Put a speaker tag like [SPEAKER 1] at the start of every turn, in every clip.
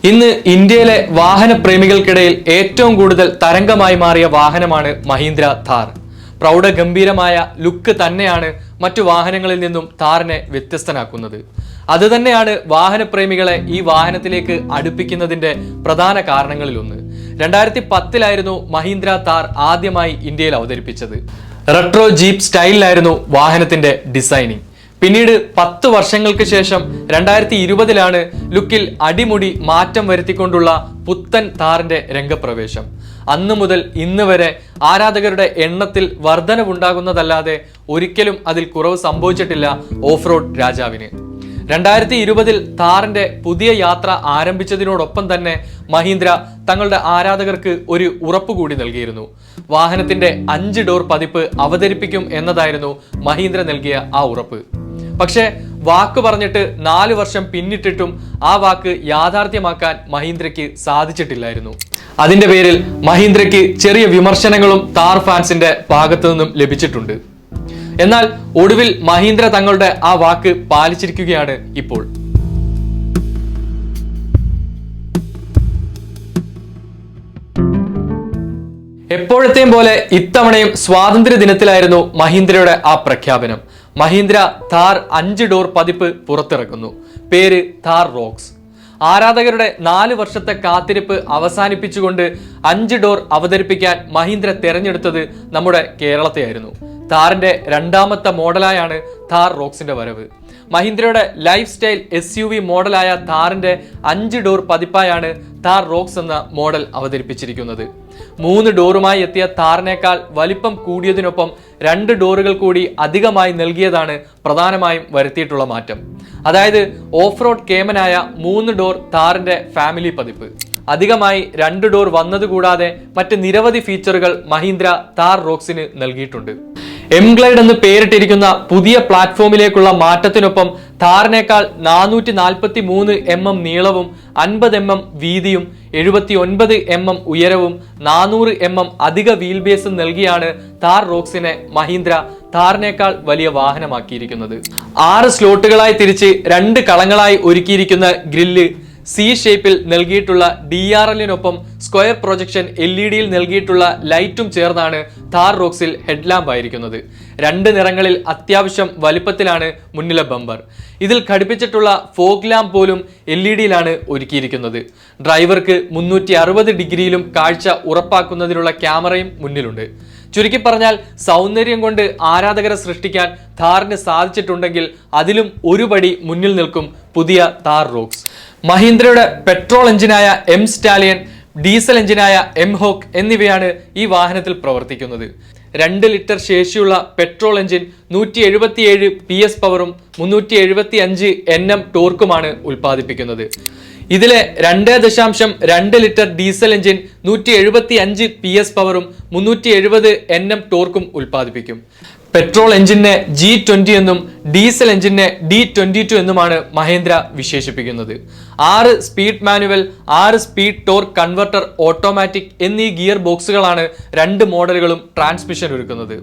[SPEAKER 1] ഇന്ന് ഇന്ത്യയിലെ വാഹന പ്രേമികൾക്കിടയിൽ ഏറ്റവും കൂടുതൽ തരംഗമായി മാറിയ വാഹനമാണ് മഹീന്ദ്ര ഥാർ. പ്രൗഢഗംഭീരമായ ലുക്ക് തന്നെയാണ് മറ്റു വാഹനങ്ങളിൽ നിന്നും ഥാറിനെ വ്യത്യസ്തനാക്കുന്നത്. അതുതന്നെയാണ് വാഹനപ്രേമികളെ ഈ വാഹനത്തിലേക്ക് അടുപ്പിക്കുന്നതിന്റെ പ്രധാന കാരണങ്ങളിലൊന്ന്. 2010 മഹീന്ദ്ര ഥാർ ആദ്യമായി ഇന്ത്യയിൽ അവതരിപ്പിച്ചത്. റെട്രോ ജീപ്പ് സ്റ്റൈലിലായിരുന്നു വാഹനത്തിന്റെ ഡിസൈനിങ്. പിന്നീട് 10 വർഷങ്ങൾക്ക് ശേഷം 2020 ലുക്കിൽ അടിമുടി മാറ്റം വരുത്തിക്കൊണ്ടുള്ള പുത്തൻ ഥാറിന്റെ രംഗപ്രവേശം. അന്നു മുതൽ ഇന്ന് വരെ ആരാധകരുടെ എണ്ണത്തിൽ വർധനവുണ്ടാകുന്നതല്ലാതെ ഒരിക്കലും അതിൽ കുറവ് സംഭവിച്ചിട്ടില്ല ഓഫ് റോഡ് രാജാവിന്. 2020 ഥാറിന്റെ പുതിയ യാത്ര ആരംഭിച്ചതിനോടൊപ്പം തന്നെ മഹീന്ദ്ര തങ്ങളുടെ ആരാധകർക്ക് ഒരു ഉറപ്പ് കൂടി നൽകിയിരുന്നു. വാഹനത്തിന്റെ 5 ഡോർ പതിപ്പ് അവതരിപ്പിക്കും എന്നതായിരുന്നു മഹീന്ദ്ര നൽകിയ ആ ഉറപ്പ്. പക്ഷേ വാക്ക് പറഞ്ഞിട്ട് 4 വർഷം പിന്നിട്ടിട്ടും ആ വാക്ക് യാഥാർത്ഥ്യമാക്കാൻ മഹീന്ദ്രയ്ക്ക് സാധിച്ചിട്ടില്ലായിരുന്നു. അതിന്റെ പേരിൽ മഹീന്ദ്രയ്ക്ക് ചെറിയ വിമർശനങ്ങളും ഥാർ ഫാൻസിന്റെ ഭാഗത്തു നിന്നും ലഭിച്ചിട്ടുണ്ട്. എന്നാൽ ഒടുവിൽ മഹീന്ദ്ര തങ്ങളുടെ ആ വാക്ക് പാലിച്ചിരിക്കുകയാണ് ഇപ്പോൾ. എപ്പോഴത്തെയും പോലെ ഇത്തവണയും സ്വാതന്ത്ര്യ ദിനത്തിലായിരുന്നു മഹീന്ദ്രയുടെ ആ പ്രഖ്യാപനം. മഹീന്ദ്ര ഥാർ 5 ഡോർ പതിപ്പ് പുറത്തിറക്കുന്നു. പേര് ഥാർ റോക്സ്. ആരാധകരുടെ 4 വർഷത്തെ കാത്തിരിപ്പ് അവസാനിപ്പിച്ചുകൊണ്ട് 5 ഡോർ അവതരിപ്പിക്കാൻ മഹീന്ദ്ര തെരഞ്ഞെടുത്തത് നമ്മുടെ കേരളത്തെയായിരുന്നു. ഥാറിന്റെ 2ാമത്തെ മോഡലായാണ് ഥാർ റോക്സിന്റെ വരവ്. മഹീന്ദ്രയുടെ ലൈഫ് സ്റ്റൈൽ SUV മോഡലായ ഥാറിന്റെ 5 ഡോർ പതിപ്പായാണ് ഥാർ റോക്സ് എന്ന മോഡൽ അവതരിപ്പിച്ചിരിക്കുന്നത്. 3 ഡോറുമായി എത്തിയ ഥാറിനേക്കാൾ വലിപ്പം കൂടിയതിനൊപ്പം 2 ഡോറുകൾ കൂടി അധികമായി നൽകിയതാണ് പ്രധാനമായും വരുത്തിയിട്ടുള്ള മാറ്റം. അതായത് ഓഫ് റോഡ് കേമനായ 3 ഡോർ ഥാറിന്റെ ഫാമിലി പതിപ്പ്. അധികമായി 2 ഡോർ വന്നതുകൂടാതെ മറ്റ് നിരവധി ഫീച്ചറുകൾ മഹീന്ദ്ര ഥാർ റോക്സിന് നൽകിയിട്ടുണ്ട്. എംഗ്ലൈഡ് എന്ന് പേരിട്ടിരിക്കുന്ന പുതിയ പ്ലാറ്റ്ഫോമിലേക്കുള്ള മാറ്റത്തിനൊപ്പം ഥാറിനേക്കാൾ 443 mm നീളവും 50 mm വീതിയും 79 mm ഉയരവും 400 mm അധിക വീൽ ബേസും നൽകിയാണ് ഥാർ റോക്സിനെ മഹീന്ദ്ര ഥാറിനേക്കാൾ വലിയ വാഹനമാക്കിയിരിക്കുന്നത്. 6 സ്ലോട്ടുകളായി തിരിച്ച് 2 കളങ്ങളായി ഒരുക്കിയിരിക്കുന്ന ഗ്രില്ല്, C ഷേപ്പിൽ നൽകിയിട്ടുള്ള DRLനൊപ്പം സ്ക്വയർ പ്രൊജക്ഷൻ LED നൽകിയിട്ടുള്ള ലൈറ്റും ചേർന്നാണ് ഥാർ റോക്സിൽ ഹെഡ്ലാമ്പ് ആയിരിക്കുന്നത്. 2 നിറങ്ങളിൽ അത്യാവശ്യം വലിപ്പത്തിലാണ് മുന്നിലെ ബമ്പർ. ഇതിൽ ഘടിപ്പിച്ചിട്ടുള്ള ഫോഗ് ലാമ്പ് പോലും LED ഒരുക്കിയിരിക്കുന്നത്. ഡ്രൈവർക്ക് 360 ഡിഗ്രിയിലും കാഴ്ച ഉറപ്പാക്കുന്നതിനുള്ള ക്യാമറയും മുന്നിലുണ്ട്. ചുരുക്കി പറഞ്ഞാൽ സൗന്ദര്യം കൊണ്ട് ആരാധകരെ സൃഷ്ടിക്കാൻ ഥാറിന് സാധിച്ചിട്ടുണ്ടെങ്കിൽ അതിലും ഒരു പടി മുന്നിൽ നിൽക്കും പുതിയ ഥാർ റോക്സ്. മഹീന്ദ്രയുടെ പെട്രോൾ എഞ്ചിനായ M സ്റ്റാലിയൻ, ഡീസൽ എഞ്ചിനായ M ഹോക്ക് എന്നിവയാണ് ഈ വാഹനത്തിൽ പ്രവർത്തിക്കുന്നത്. 2 ലിറ്റർ ശേഷിയുള്ള പെട്രോൾ എഞ്ചിൻ 177 PS പവറും 375 Nm ടോർക്കുമാണ് ഉൽപ്പാദിപ്പിക്കുന്നത്. ഇതിലെ 2.2 ലിറ്റർ ഡീസൽ എഞ്ചിൻ 175 PS പവറും 370 Nm ടോർക്കും ഉൽപ്പാദിപ്പിക്കും. പെട്രോൾ എഞ്ചിനെ G20 എന്നും ഡീസൽ എഞ്ചിനെ D22 എന്നുമാണ് മഹീന്ദ്ര വിശേഷിപ്പിക്കുന്നത്. 6 speed manual, 6 speed torque converter automatic എന്നീ ഗിയർ ബോക്സുകളാണ് 2 മോഡലുകളും ട്രാൻസ്മിഷൻ ഒരുക്കുന്നത്.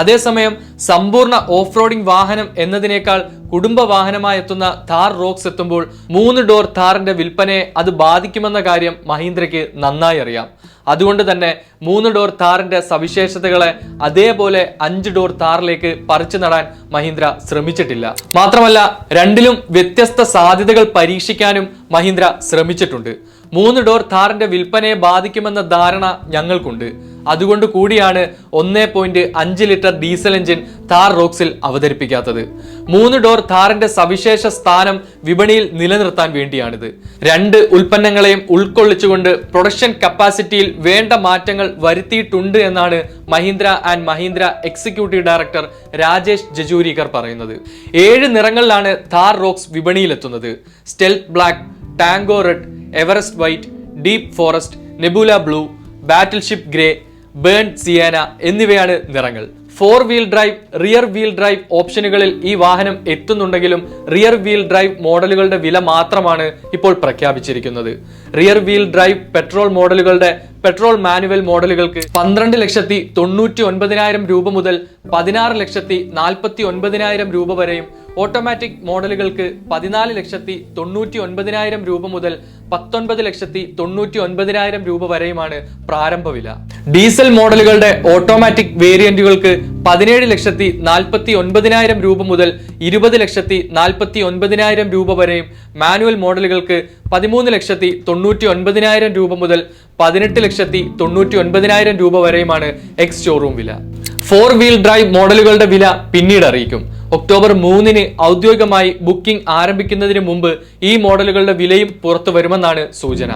[SPEAKER 1] അതേസമയം സമ്പൂർണ്ണ ഓഫ് റോഡിംഗ് വാഹനം എന്നതിനേക്കാൾ കുടുംബ വാഹനമായി എത്തുന്ന ഥാർ റോക്സ് എത്തുമ്പോൾ 3 ഡോർ ഥാറിന്റെ വിൽപ്പനയെ അത് ബാധിക്കുമെന്ന കാര്യം മഹീന്ദ്രയ്ക്ക് നന്നായി അറിയാം. അതുകൊണ്ട് തന്നെ 3 ഡോർ ഥാറിന്റെ സവിശേഷതകളെ അതേപോലെ 5 ഡോർ ഥാറിലേക്ക് പറിച്ചു നടാൻ മഹീന്ദ്ര ശ്രമിച്ചിട്ടില്ല. മാത്രമല്ല 2ലും വ്യത്യസ്ത സാധ്യതകൾ പരീക്ഷിക്കാനും മഹീന്ദ്ര ശ്രമിച്ചിട്ടുണ്ട്. 3 ഡോർ ഥാറിന്റെ വിൽപ്പനയെ ബാധിക്കുമെന്ന ധാരണ ഞങ്ങൾക്കുണ്ട്. അതുകൊണ്ട് കൂടിയാണ് 1.5 ലിറ്റർ ഡീസൽ എഞ്ചിൻ ഥാർ റോക്സിൽ അവതരിപ്പിക്കാത്തത്. 3 ഡോർ ഥാറിന്റെ സവിശേഷ സ്ഥാനം വിപണിയിൽ നിലനിർത്താൻ വേണ്ടിയാണിത്. 2 ഉൽപ്പന്നങ്ങളെയും ഉൾക്കൊള്ളിച്ചുകൊണ്ട് പ്രൊഡക്ഷൻ കപ്പാസിറ്റിയിൽ വേണ്ട മാറ്റങ്ങൾ വരുത്തിയിട്ടുണ്ട് എന്നാണ് Mahindra and Mahindra executive director Rajesh Jejurikar പറയുന്നത്. 7 നിറങ്ങളിലാണ് ഥാർ റോക്സ് വിപണിയിലെത്തുന്നത്. Stealth black, tango red, Everest white, deep forest, nebula blue, battleship grey, burn sienna എന്നിവയാണ് നിറങ്ങൾ. 4 wheel drive, rear wheel drive ഓപ്ഷനുകളിൽ ഈ വാഹനം എത്തുന്നുണ്ടെങ്കിലും റിയർ വീൽ ഡ്രൈവ് മോഡലുകളുടെ വില മാത്രമാണ് ഇപ്പോൾ പ്രഖ്യാപിച്ചിരിക്കുന്നത്. റിയർ വീൽ ഡ്രൈവ് പെട്രോൾ മോഡലുകളുടെ പെട്രോൾ മാനുവൽ മോഡലുകൾക്ക് 12,99,000 രൂപ മുതൽ 16,49,000 രൂപ വരെയും ഓട്ടോമാറ്റിക് മോഡലുകൾക്ക് 14,99,000 രൂപ മുതൽ 19,99,000 രൂപ വരെയുമാണ് പ്രാരംഭ വില. ഡീസൽ മോഡലുകളുടെ ഓട്ടോമാറ്റിക് വേരിയന്റുകൾക്ക് 17,49,000 രൂപ മുതൽ 20,49,000 രൂപ വരെയും മാനുവൽ മോഡലുകൾക്ക് 13,99,000 രൂപ മുതൽ 18,99,000 രൂപ വരെയുമാണ് എക്സ് ഷോറൂം വില. 4 വീൽ ഡ്രൈവ് മോഡലുകളുടെ വില പിന്നീട് അറിയിക്കും. ഒക്ടോബർ 3-ന് ഔദ്യോഗികമായി ബുക്കിംഗ് ആരംഭിക്കുന്നതിന് മുമ്പ് ഈ മോഡലുകളുടെ വിലയും പുറത്തു വരുമെന്നാണ് സൂചന.